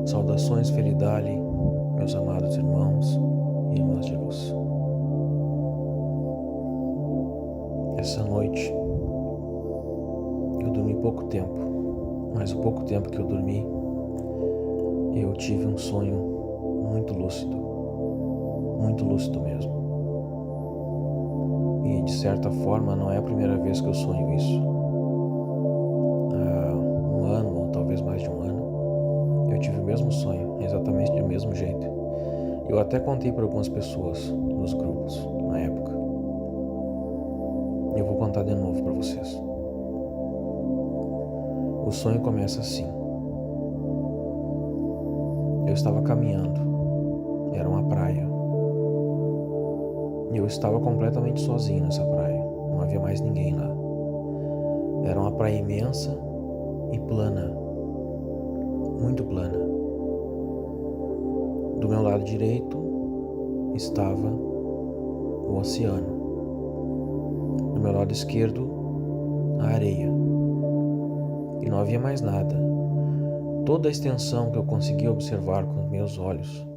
Saudações Felidali, meus amados irmãos e irmãs de luz. Essa noite eu dormi pouco tempo, mas o pouco tempo que eu dormi, eu tive um sonho muito lúcido mesmo. E de certa forma não é a primeira vez que eu sonho isso. Há um ano, ou talvez mais de um ano, eu tive o mesmo sonho, exatamente do mesmo jeito. Eu até contei para algumas pessoas nos grupos na época. Eu vou contar de novo para vocês. O sonho começa assim. Eu estava caminhando, era uma praia. E eu estava completamente sozinho nessa praia, não havia mais ninguém lá. Era uma praia imensa e plana, muito plana. Do meu lado direito estava o oceano. Do meu lado esquerdo, a areia. E não havia mais nada. Toda a extensão que eu conseguia observar com os meus olhos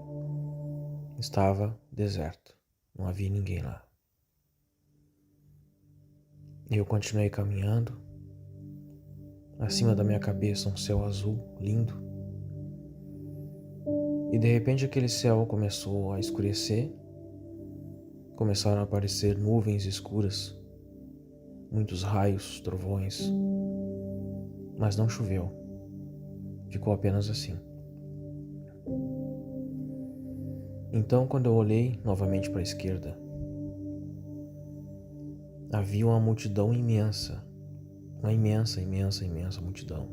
estava deserto. Não havia ninguém lá. Eu continuei caminhando. Acima da minha cabeça um céu azul, lindo. E de repente aquele céu começou a escurecer. Começaram a aparecer nuvens escuras. Muitos raios, trovões. Mas não choveu. Ficou apenas assim. Então, quando eu olhei novamente para a esquerda, havia uma multidão imensa, uma imensa multidão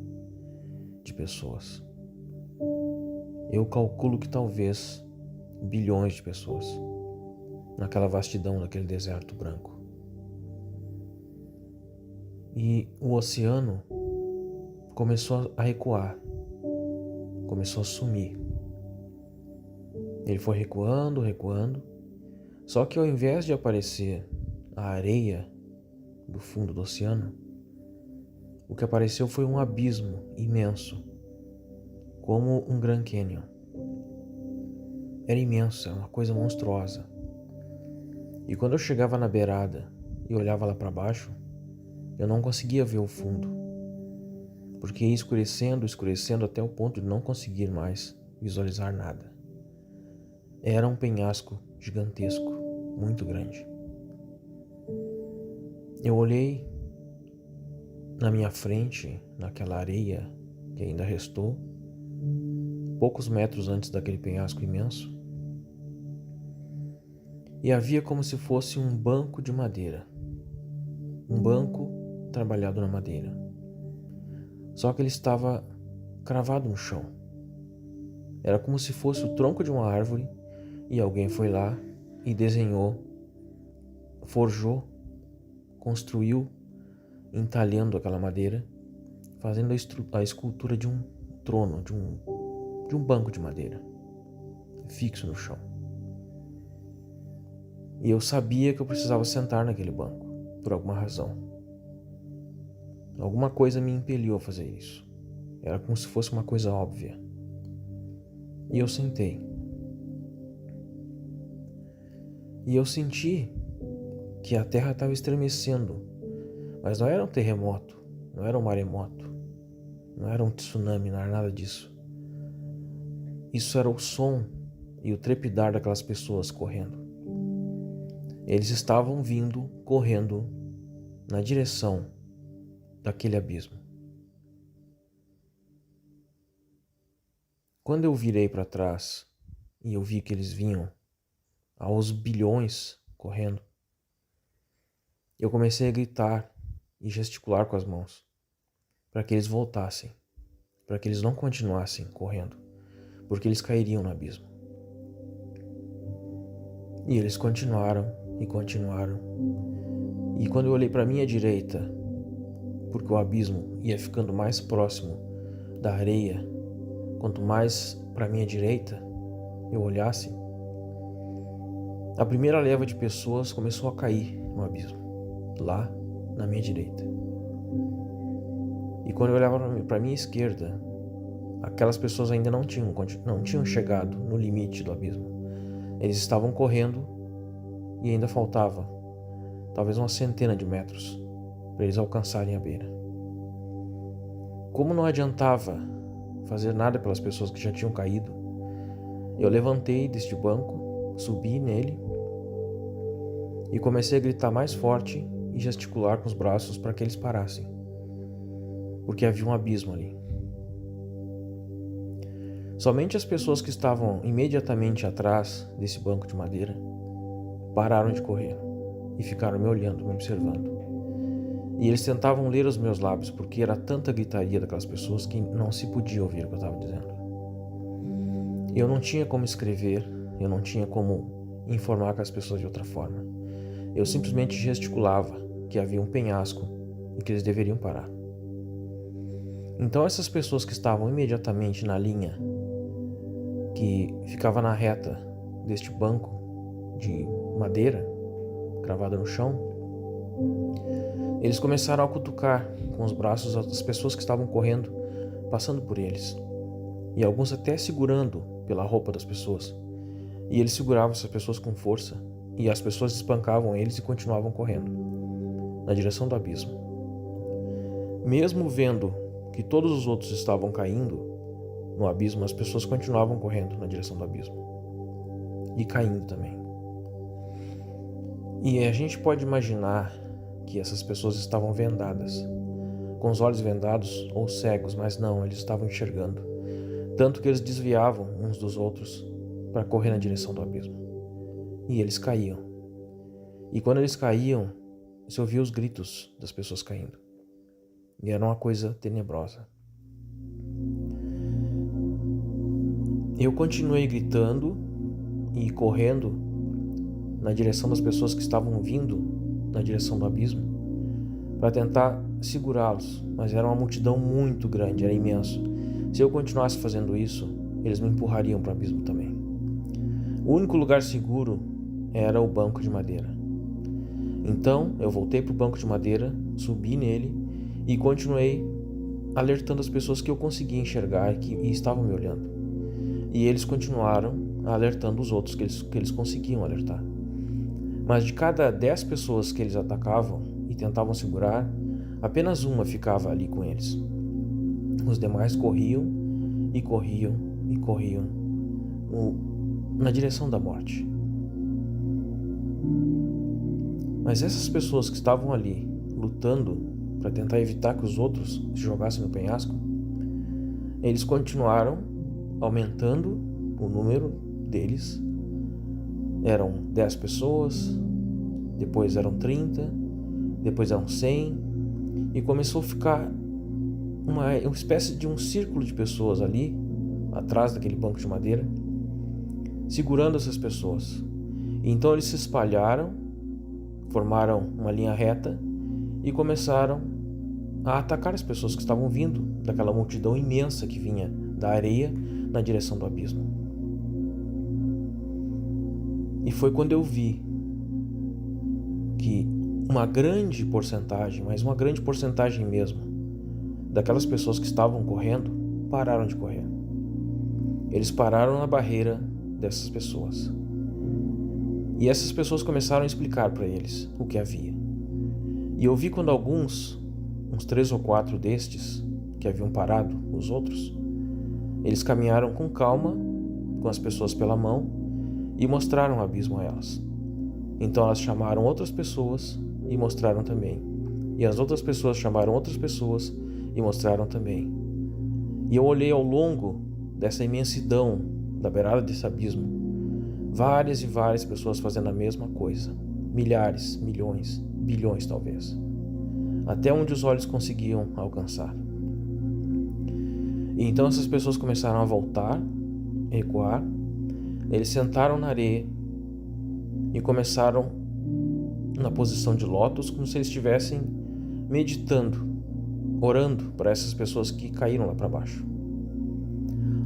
de pessoas. Eu calculo que talvez bilhões de pessoas naquela vastidão daquele deserto branco. E o oceano começou a recuar, começou a sumir. Ele foi recuando, só que ao invés de aparecer a areia do fundo do oceano, o que apareceu foi um abismo imenso, como um Grand Canyon. Era imenso, era uma coisa monstruosa. E quando eu chegava na beirada e olhava lá para baixo, eu não conseguia ver o fundo, porque ia escurecendo até o ponto de não conseguir mais visualizar nada. Era um penhasco gigantesco, muito grande. Eu olhei na minha frente, naquela areia que ainda restou, poucos metros antes daquele penhasco imenso, e havia como se fosse um banco de madeira. Um banco trabalhado na madeira. Só que ele estava cravado no chão. Era como se fosse o tronco de uma árvore e alguém foi lá e desenhou, forjou, construiu, entalhando aquela madeira, fazendo a escultura de um trono, de um banco de madeira, fixo no chão. E eu sabia que eu precisava sentar naquele banco, por alguma razão. Alguma coisa me impeliu a fazer isso. Era como se fosse uma coisa óbvia. E eu sentei. E eu senti que a terra estava estremecendo. Mas não era um terremoto, não era um maremoto, não era um tsunami, não era nada disso. Isso era o som e o trepidar daquelas pessoas correndo. Eles estavam vindo, correndo, na direção daquele abismo. Quando eu virei para trás e eu vi que eles vinham aos bilhões correndo, eu comecei a gritar e gesticular com as mãos para que eles voltassem, para que eles não continuassem correndo, porque eles cairiam no abismo. E eles continuaram e continuaram. E quando eu olhei para minha direita, porque o abismo ia ficando mais próximo da areia, quanto mais para minha direita eu olhasse, a primeira leva de pessoas começou a cair no abismo, lá na minha direita. E quando eu olhava para minha esquerda, aquelas pessoas ainda não tinham chegado no limite do abismo. Eles estavam correndo e ainda faltava talvez uma centena de metros para eles alcançarem a beira. Como não adiantava fazer nada pelas pessoas que já tinham caído, eu levantei deste banco, subi nele e comecei a gritar mais forte e gesticular com os braços para que eles parassem, porque havia um abismo ali. Somente as pessoas que estavam imediatamente atrás desse banco de madeira pararam de correr e ficaram me olhando, me observando. E eles tentavam ler os meus lábios, porque era tanta gritaria daquelas pessoas que não se podia ouvir o que eu estava dizendo. Eu não tinha como escrever, eu não tinha como informar com as pessoas de outra forma. Eu simplesmente gesticulava que havia um penhasco e que eles deveriam parar. Então essas pessoas que estavam imediatamente na linha que ficava na reta deste banco de madeira cravada no chão, eles começaram a cutucar com os braços as pessoas que estavam correndo, passando por eles, e alguns até segurando pela roupa das pessoas. E eles seguravam essas pessoas com força, e as pessoas espancavam eles e continuavam correndo na direção do abismo. Mesmo vendo que todos os outros estavam caindo no abismo, as pessoas continuavam correndo na direção do abismo e caindo também. E a gente pode imaginar que essas pessoas estavam vendadas, com os olhos vendados ou cegos, mas não, eles estavam enxergando, tanto que eles desviavam uns dos outros para correr na direção do abismo. E eles caíam. E quando eles caíam, se ouvia os gritos das pessoas caindo. E era uma coisa tenebrosa. Eu continuei gritando e correndo na direção das pessoas que estavam vindo na direção do abismo para tentar segurá-los, mas era uma multidão muito grande, era imenso. Se eu continuasse fazendo isso, eles me empurrariam para o abismo também. O único lugar seguro era o banco de madeira. Então eu voltei para o banco de madeira, subi nele e continuei alertando as pessoas que eu conseguia enxergar e estavam me olhando. E eles continuaram alertando os outros que eles conseguiam alertar. Mas de cada 10 pessoas que eles atacavam e tentavam segurar, apenas uma ficava ali com eles. Os demais corriam e corriam e corriam na direção da morte. Mas essas pessoas que estavam ali lutando para tentar evitar que os outros se jogassem no penhasco, eles continuaram aumentando o número deles. Eram 10 pessoas, depois eram 30, depois eram 100, e começou a ficar uma espécie de um círculo de pessoas ali, atrás daquele banco de madeira, segurando essas pessoas. E então eles se espalharam, formaram uma linha reta e começaram a atacar as pessoas que estavam vindo daquela multidão imensa que vinha da areia na direção do abismo. E foi quando eu vi que uma grande porcentagem, mas uma grande porcentagem mesmo, daquelas pessoas que estavam correndo, pararam de correr. Eles pararam na barreira dessas pessoas. E essas pessoas começaram a explicar para eles o que havia. E eu vi quando uns 3 ou 4 destes, que haviam parado, os outros, eles caminharam com calma, com as pessoas pela mão, e mostraram o abismo a elas. Então elas chamaram outras pessoas e mostraram também. E as outras pessoas chamaram outras pessoas e mostraram também. E eu olhei ao longo dessa imensidão da beirada desse abismo, várias e várias pessoas fazendo a mesma coisa. Milhares, milhões, bilhões talvez. Até onde os olhos conseguiam alcançar. E então essas pessoas começaram a voltar recuar, eles sentaram na areia e começaram na posição de lótus, como se eles estivessem meditando, orando para essas pessoas que caíram lá para baixo.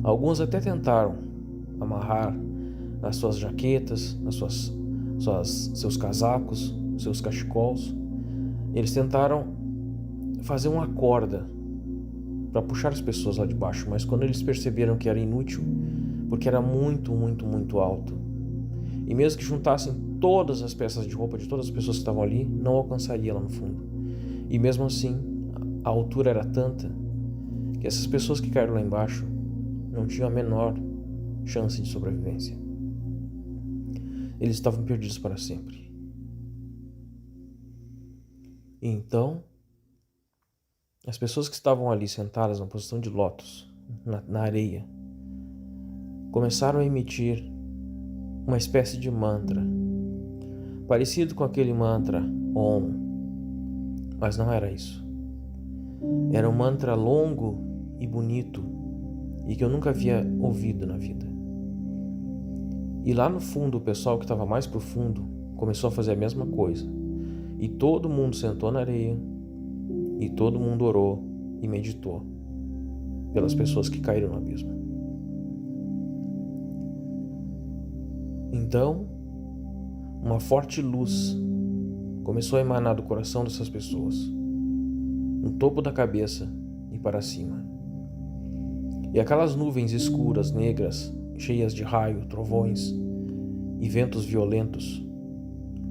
Alguns até tentaram amarrar as suas jaquetas, seus casacos, seus cachecols. Eles tentaram fazer uma corda para puxar as pessoas lá de baixo, mas quando eles perceberam que era inútil, porque era muito, muito, muito alto, e mesmo que juntassem todas as peças de roupa de todas as pessoas que estavam ali, não alcançaria lá no fundo. E mesmo assim, a altura era tanta que essas pessoas que caíram lá embaixo não tinham a menor chance de sobrevivência. Eles estavam perdidos para sempre. E então, as pessoas que estavam ali sentadas na posição de lótus, na areia, começaram a emitir uma espécie de mantra, parecido com aquele mantra Om, mas não era isso. Era um mantra longo e bonito e que eu nunca havia ouvido na vida. E lá no fundo, o pessoal que estava mais profundo começou a fazer a mesma coisa. E todo mundo sentou na areia e todo mundo orou e meditou pelas pessoas que caíram no abismo. Então, uma forte luz começou a emanar do coração dessas pessoas, no topo da cabeça e para cima. E aquelas nuvens escuras, negras, cheias de raio, trovões e ventos violentos,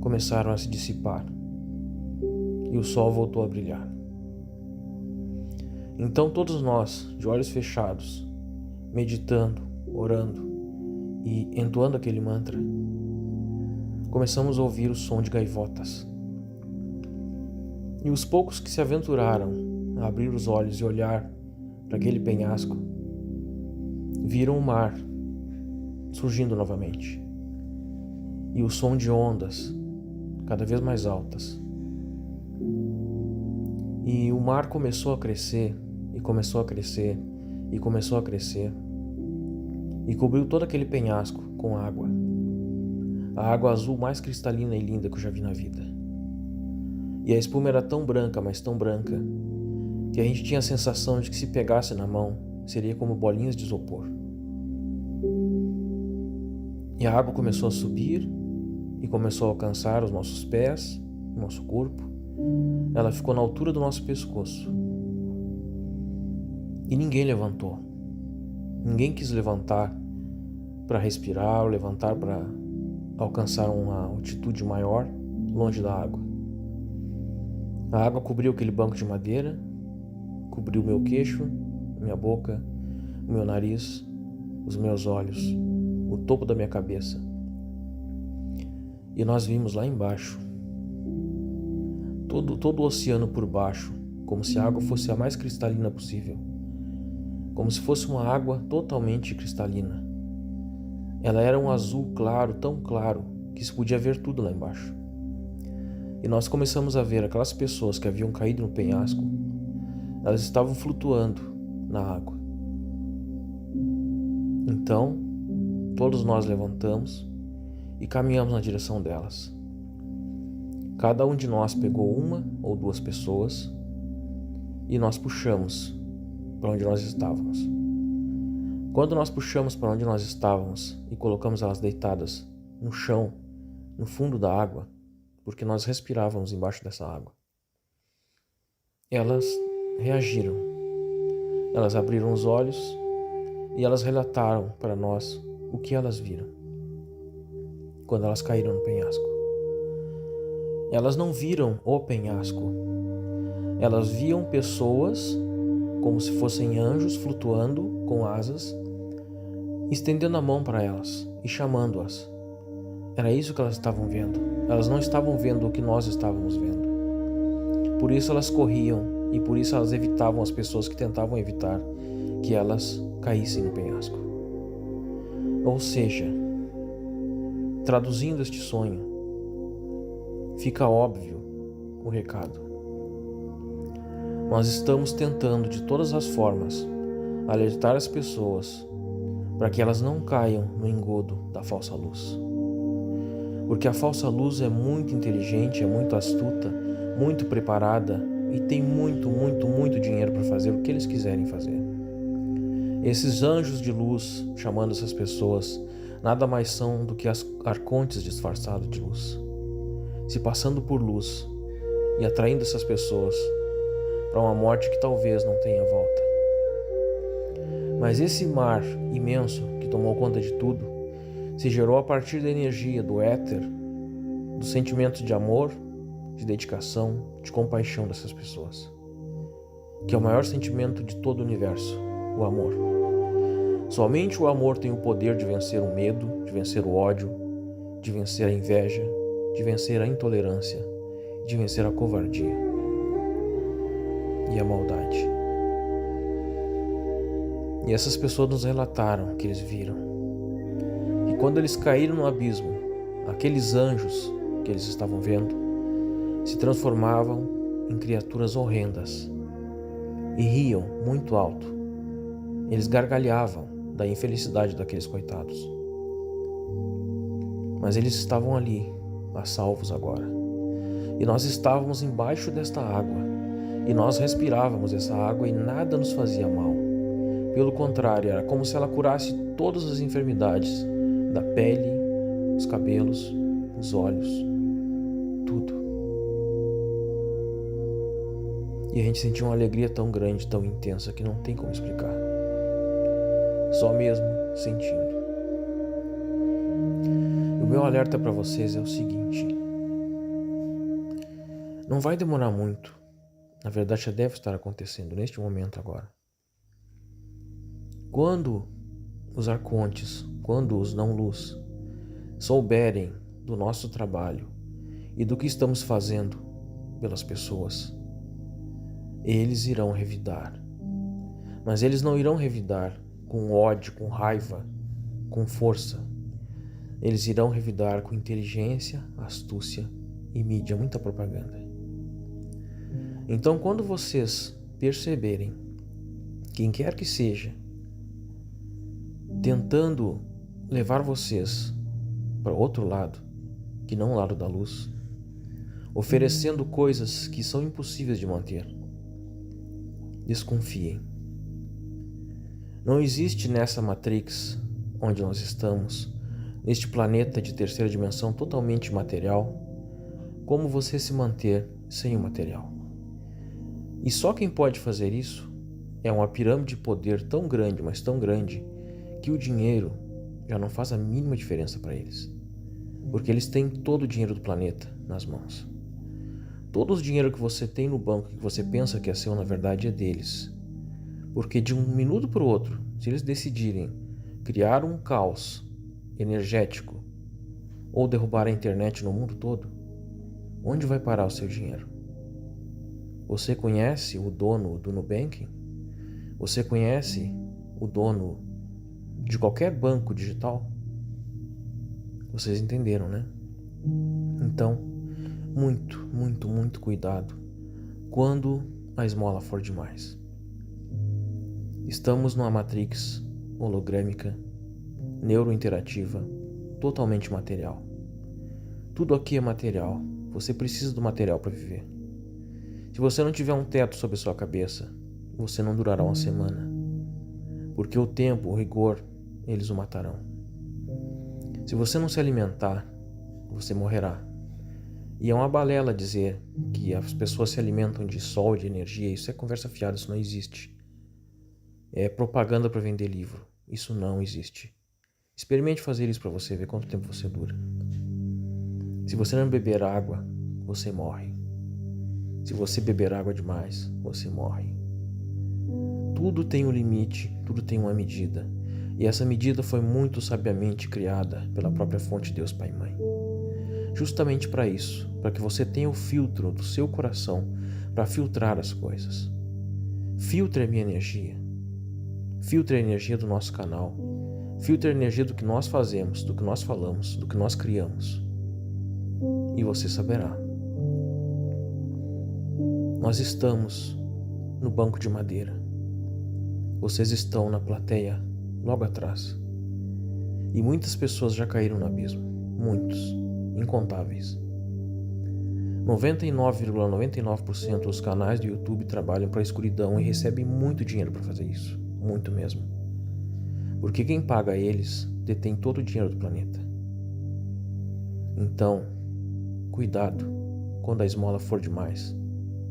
começaram a se dissipar e o sol voltou a brilhar. Então todos nós, de olhos fechados, meditando, orando e entoando aquele mantra, começamos a ouvir o som de gaivotas. E os poucos que se aventuraram a abrir os olhos e olhar para aquele penhasco, viram o mar surgindo novamente. E o som de ondas cada vez mais altas. E o mar começou a crescer, e começou a crescer, e começou a crescer, e cobriu todo aquele penhasco com água. A água azul mais cristalina e linda que eu já vi na vida. E a espuma era tão branca, mas tão branca, que a gente tinha a sensação de que se pegasse na mão, seria como bolinhas de isopor. E a água começou a subir, e começou a alcançar os nossos pés, o nosso corpo. Ela ficou na altura do nosso pescoço. E ninguém levantou. Ninguém quis levantar para respirar ou levantar para alcançar uma altitude maior, longe da água. A água cobriu aquele banco de madeira, cobriu meu queixo, minha boca, o meu nariz, os meus olhos, o topo da minha cabeça. E nós vimos lá embaixo todo o oceano por baixo, como se a água fosse a mais cristalina possível, como se fosse uma água totalmente cristalina. Ela era um azul claro, tão claro, que se podia ver tudo lá embaixo. E nós começamos a ver aquelas pessoas que haviam caído no penhasco, elas estavam flutuando na água. Então, todos nós levantamos e caminhamos na direção delas. Cada um de nós pegou uma ou duas pessoas e nós puxamos para onde nós estávamos. Quando nós puxamos para onde nós estávamos e colocamos elas deitadas no chão, no fundo da água, porque nós respirávamos embaixo dessa água, elas reagiram. Elas abriram os olhos e elas relataram para nós o que elas viram quando elas caíram no penhasco. Elas não viram o penhasco. Elas viam pessoas como se fossem anjos flutuando com asas, estendendo a mão para elas e chamando-as. Era isso que elas estavam vendo. Elas não estavam vendo o que nós estávamos vendo. Por isso elas corriam e por isso elas evitavam as pessoas que tentavam evitar que elas caíssem no penhasco. Ou seja, traduzindo este sonho, fica óbvio o recado. Nós estamos tentando de todas as formas alertar as pessoas para que elas não caiam no engodo da falsa luz. Porque a falsa luz é muito inteligente, é muito astuta, muito preparada e tem muito dinheiro para fazer o que eles quiserem fazer. Esses anjos de luz, chamando essas pessoas, nada mais são do que as arcontes disfarçados de luz, se passando por luz e atraindo essas pessoas para uma morte que talvez não tenha volta. Mas esse mar imenso que tomou conta de tudo se gerou a partir da energia do éter, do sentimento de amor, de dedicação, de compaixão dessas pessoas, que é o maior sentimento de todo o universo, o amor. Somente o amor tem o poder de vencer o medo, de vencer o ódio, de vencer a inveja, de vencer a intolerância, de vencer a covardia e a maldade. E essas pessoas nos relataram que eles viram. E quando eles caíram no abismo, aqueles anjos que eles estavam vendo se transformavam em criaturas horrendas e riam muito alto. Eles gargalhavam da infelicidade daqueles coitados. Mas eles estavam ali, a salvos agora. E nós estávamos embaixo desta água. E nós respirávamos essa água e nada nos fazia mal. Pelo contrário, era como se ela curasse todas as enfermidades da pele, os cabelos, os olhos, tudo. E a gente sentia uma alegria tão grande, tão intensa, que não tem como explicar. Só mesmo sentindo. E o meu alerta para vocês é o seguinte: não vai demorar muito. Na verdade, já deve estar acontecendo neste momento agora. Quando os arcontes, quando os não-luz souberem do nosso trabalho e do que estamos fazendo pelas pessoas, eles irão revidar. Mas eles não irão revidar com ódio, com raiva, com força. Eles irão revidar com inteligência, astúcia e mídia, muita propaganda. Então, quando vocês perceberem, quem quer que seja, tentando levar vocês para outro lado, que não o lado da luz, oferecendo coisas que são impossíveis de manter, desconfiem. Não existe nessa Matrix onde nós estamos, neste planeta de terceira dimensão totalmente material, como você se manter sem o material. E só quem pode fazer isso é uma pirâmide de poder tão grande, mas tão grande, que o dinheiro já não faz a mínima diferença para eles. Porque eles têm todo o dinheiro do planeta nas mãos. Todo o dinheiro que você tem no banco, que você pensa que é seu, na verdade é deles. Porque de um minuto para o outro, se eles decidirem criar um caos energético ou derrubar a internet no mundo todo, onde vai parar o seu dinheiro? Você conhece o dono do Nubank? Você conhece o dono de qualquer banco digital? Vocês entenderam, né? Então, muito cuidado quando a esmola for demais. Estamos numa matrix hologrâmica, neurointerativa, totalmente material. Tudo aqui é material. Você precisa do material para viver. Se você não tiver um teto sobre sua cabeça, você não durará uma semana. Porque o tempo, o rigor, eles o matarão. Se você não se alimentar, você morrerá. E é uma balela dizer que as pessoas se alimentam de sol, de energia. Isso é conversa fiada, isso não existe. É propaganda para vender livro. Isso não existe. Experimente fazer isso para você ver quanto tempo você dura. Se você não beber água, você morre. Se você beber água demais, você morre. Tudo tem um limite, tudo tem uma medida. E essa medida foi muito sabiamente criada pela própria fonte Deus Pai e Mãe. Justamente para isso, para que você tenha o filtro do seu coração para filtrar as coisas. Filtre a minha energia. Filtre a energia do nosso canal. Filtre a energia do que nós fazemos, do que nós falamos, do que nós criamos. E você saberá. Nós estamos no banco de madeira. Vocês estão na plateia logo atrás. E muitas pessoas já caíram no abismo. Muitos. Incontáveis. 99,99% dos canais do YouTube trabalham para a escuridão e recebem muito dinheiro para fazer isso. Muito mesmo. Porque quem paga a eles detém todo o dinheiro do planeta. Então, cuidado quando a esmola for demais.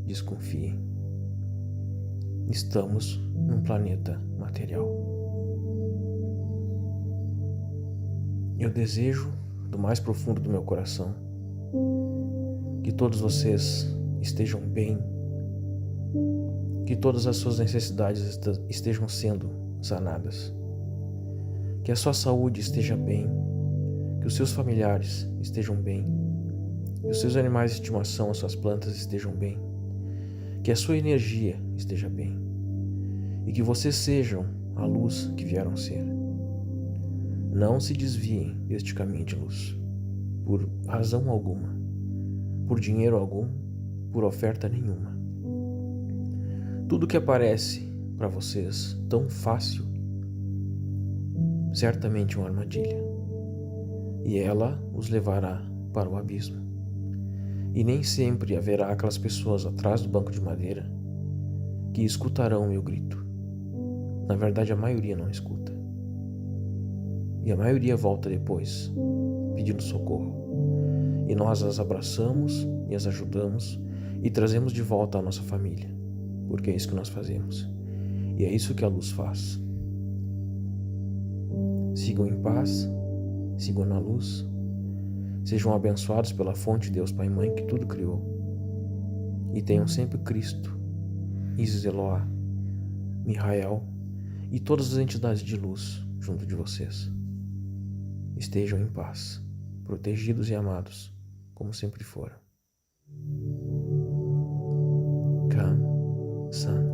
Desconfiem. Estamos num planeta material. Eu desejo, do mais profundo do meu coração, que todos vocês estejam bem, que todas as suas necessidades estejam sendo sanadas, que a sua saúde esteja bem, que os seus familiares estejam bem, que os seus animais de estimação, as suas plantas estejam bem, que a sua energia esteja bem e que vocês sejam a luz que vieram ser. Não se desviem deste caminho de luz, por razão alguma, por dinheiro algum, por oferta nenhuma. Tudo que aparece para vocês tão fácil, certamente é uma armadilha, e ela os levará para o abismo. E nem sempre haverá aquelas pessoas atrás do banco de madeira que escutarão o meu grito. Na verdade, a maioria não escuta. E a maioria volta depois, pedindo socorro. E nós as abraçamos e as ajudamos e trazemos de volta a nossa família, porque é isso que nós fazemos. E é isso que a luz faz. Sigam em paz, sigam na luz, sejam abençoados pela fonte Deus Pai e Mãe que tudo criou. E tenham sempre Cristo, Isis Eloá, Mihael e todas as entidades de luz junto de vocês. Estejam em paz, protegidos e amados, como sempre foram. Kam San.